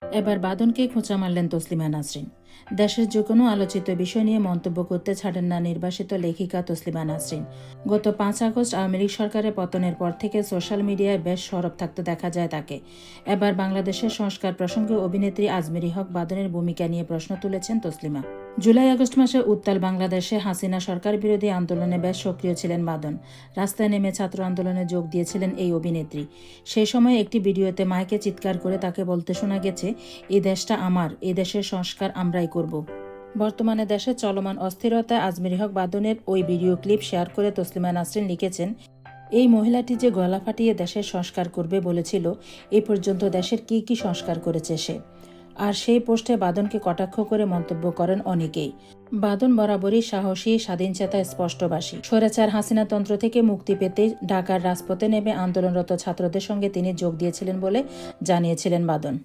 এবার বাদনকে খোঁচা মারলেন তসলিমা নাসরিন। দেশের যে কোনো আলোচিত বিষয় নিয়ে মন্তব্য করতে ছাড়েন না নির্বাসিত লেখিকা তসলিমা নাসরিন। গত 5 আগস্ট আওয়ামী লীগ সরকারের পতনের পর থেকে সোশ্যাল মিডিয়ায় বেশ সরব থাকতে দেখা যায় তাকে। এবার বাংলাদেশের সংস্কার প্রসঙ্গে অভিনেত্রী আজমেরী হক বাদনের ভূমিকা নিয়ে প্রশ্ন তুলেছেন তসলিমা। জুলাই আগস্ট মাসে উত্তাল বাংলাদেশে হাসিনা সরকার বিরোধী আন্দোলনে বেশ সক্রিয় ছিলেন বাদন। রাস্তায় নেমে ছাত্র আন্দোলনে যোগ দিয়েছিলেন এই অভিনেত্রী। সেই সময় একটি ভিডিওতে মাইকে চিৎকার করে তাকে বলতে শোনা গেছে, এই দেশটা আমার, এই দেশের সংস্কার আমরাই করব। বর্তমানে দেশে চলমান অস্থিরতায় আজমেরী হক বাদনের ওই ভিডিও ক্লিপ শেয়ার করে তসলিমা নাসরিন লিখেছেন, এই মহিলাটি যে গলা ফাটিয়ে দেশের সংস্কার করবে বলেছিল, এই পর্যন্ত দেশের কি কি সংস্কার করেছে সে। আর সেই পোস্টে বাদনকে কটাক্ষ করে মন্তব্য করেন অনেকেই। বাদন বরাবরই সাহসী, স্বাধীনচেতা, স্পষ্টবাসী। স্বৈরাচার হাসিনা তন্ত্র থেকে মুক্তি পেতে ঢাকার রাজপথে নেমে আন্দোলনরত ছাত্রদের সঙ্গে তিনি যোগ দিয়েছিলেন বলে জানিয়েছিলেন বাদন।